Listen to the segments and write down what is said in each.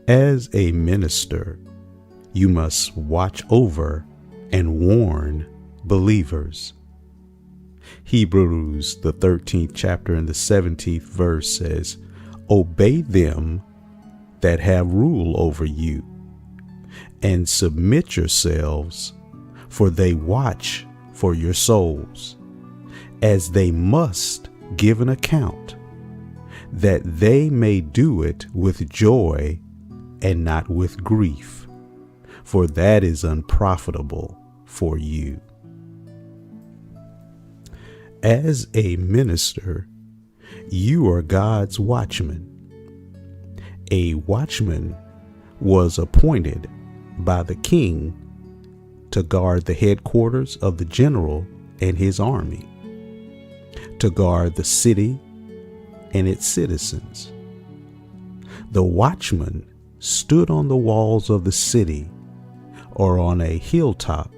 As a minister, you must watch over and warn believers. Hebrews, the 13th chapter and the 17th verse says, "Obey them that have rule over you, and submit yourselves, for they watch for your souls, as they must give an account, that they may do it with joy and not with grief, for that is unprofitable for you." As a minister, you are God's watchman. A watchman was appointed by the king to guard the headquarters of the general and his army, to guard the city and its citizens. The watchman stood on the walls of the city or on a hilltop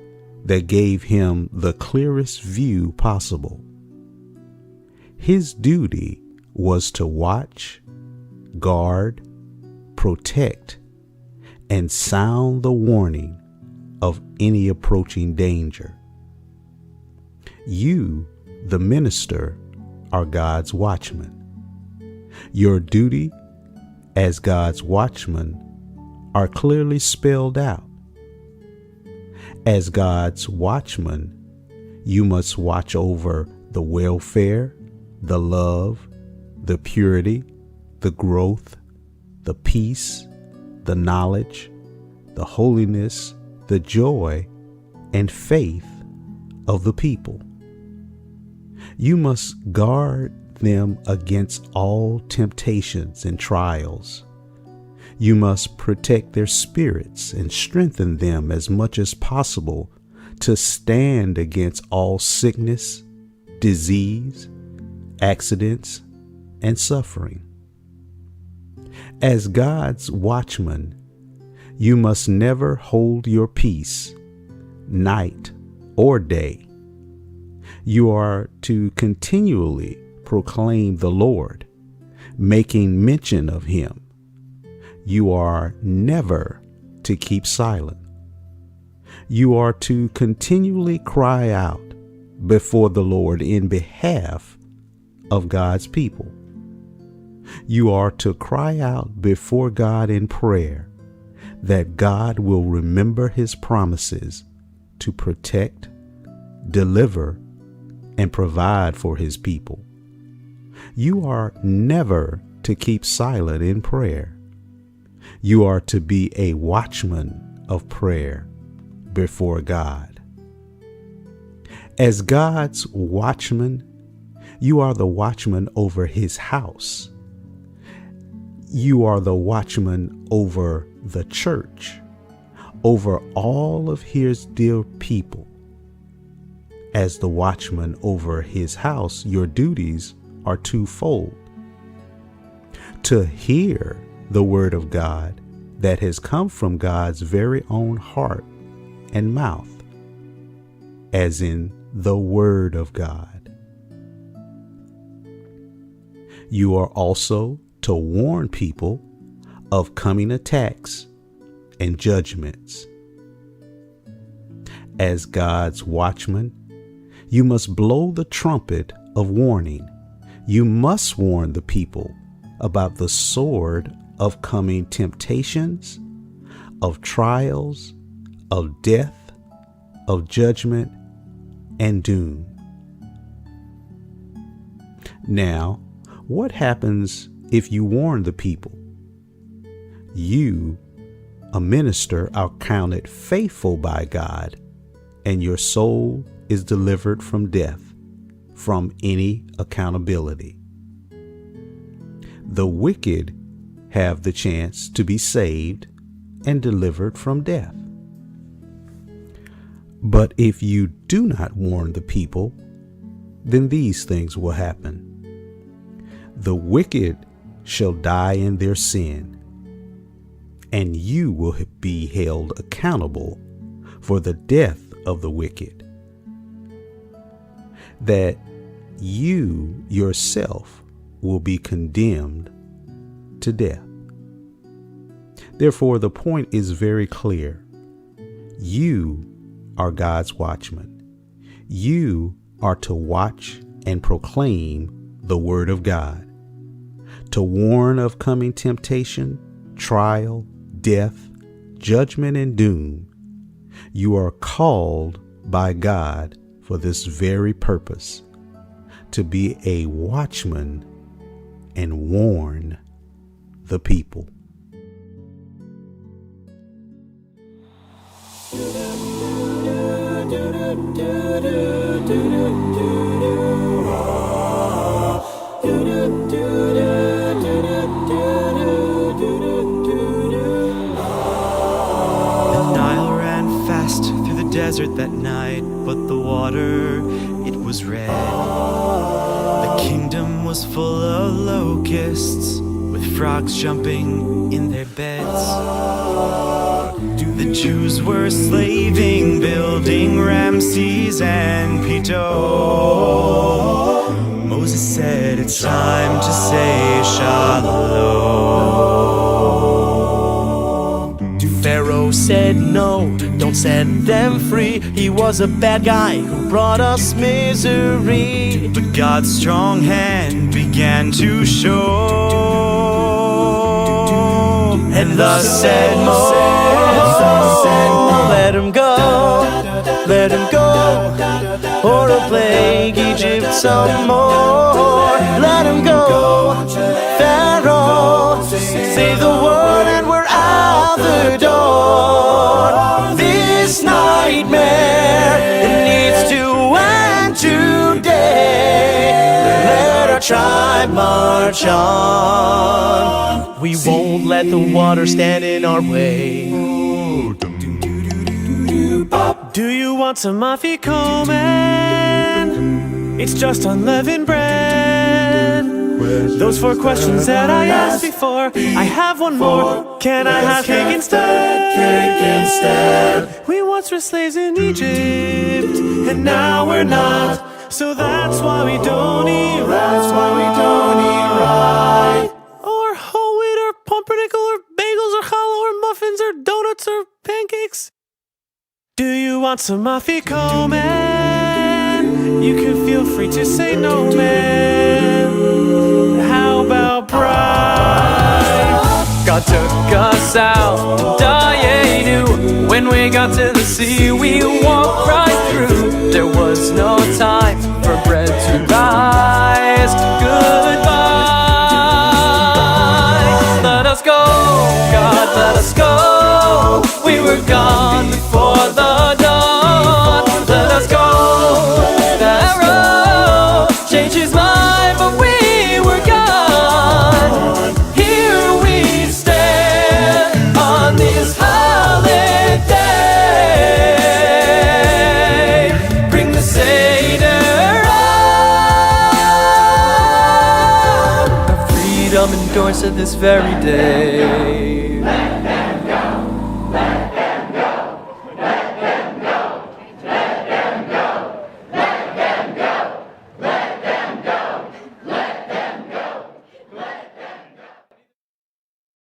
that gave him the clearest view possible. His duty was to watch, guard, protect, and sound the warning of any approaching danger. You, the minister, are God's watchman. Your duty as God's watchman are clearly spelled out. As God's watchman, you must watch over the welfare, the love, the purity, the growth, the peace, the knowledge, the holiness, the joy, and faith of the people. You must guard them against all temptations and trials. You must protect their spirits and strengthen them as much as possible to stand against all sickness, disease, accidents, and suffering. As God's watchman, you must never hold your peace, night or day. You are to continually proclaim the Lord, making mention of him. You are never to keep silent. You are to continually cry out before the Lord in behalf of God's people. You are to cry out before God in prayer that God will remember his promises to protect, deliver, and provide for his people. You are never to keep silent in prayer. You are to be a watchman of prayer before God. As God's watchman, you are the watchman over his house. You are the watchman over the church, over all of his dear people. As the watchman over his house, your duties are twofold: to hear the word of God that has come from God's very own heart and mouth, as in the word of God. You are also to warn people of coming attacks and judgments. As God's watchman, you must blow the trumpet of warning. You must warn the people about the sword of coming temptations, of trials, of death, of judgment, and doom. Now, what happens if you warn the people? You, a minister, are counted faithful by God, and your soul is delivered from death, from any accountability. The wicked have the chance to be saved and delivered from death. But if you do not warn the people, then these things will happen. The wicked shall die in their sin, and you will be held accountable for the death of the wicked, that you yourself will be condemned to death. Therefore, the point is very clear. You are God's watchman. You are to watch and proclaim the word of God, to warn of coming temptation, trial, death, judgment, and doom. You are called by God for this very purpose, to be a watchman and warn the people. Desert that night, but the water, it was red. The kingdom was full of locusts, with frogs jumping in their beds. The Jews were slaving, building Ramses and Pito. Moses said, it's time to say Shalom. Pharaoh said no, don't set them free. He was a bad guy who brought us misery. But God's strong hand began to show. And thus said Moses, let him go, let him go, or I'll plague Egypt some more. Let him go, Pharaoh, say the word and we're out the door. This nightmare, it needs to end today. Let our tribe march on. We won't let the water stand in our way. Do you want some afikomen? It's just unleavened bread. Those 4 questions that I asked before, I have one more. Can I have cake instead? We once were slaves in Egypt, and now we're not. So that's why we don't eat right. Or whole wheat, or pumpernickel, or bagels, or challah, or muffins, or donuts, or pancakes. Do you want some afikomen? You can feel free to say no, man. How about pride? God took us out to Dayenu. When we got to the sea, we walked right through. There was no time for bread to rise. Goodbye. Let us go, God, let us go. We were gone before the dawn. Let us go. Pharaoh changed his mind, but we were gone. Here we stand on this holiday. Bring the Seder up. Our freedom endures to this very day.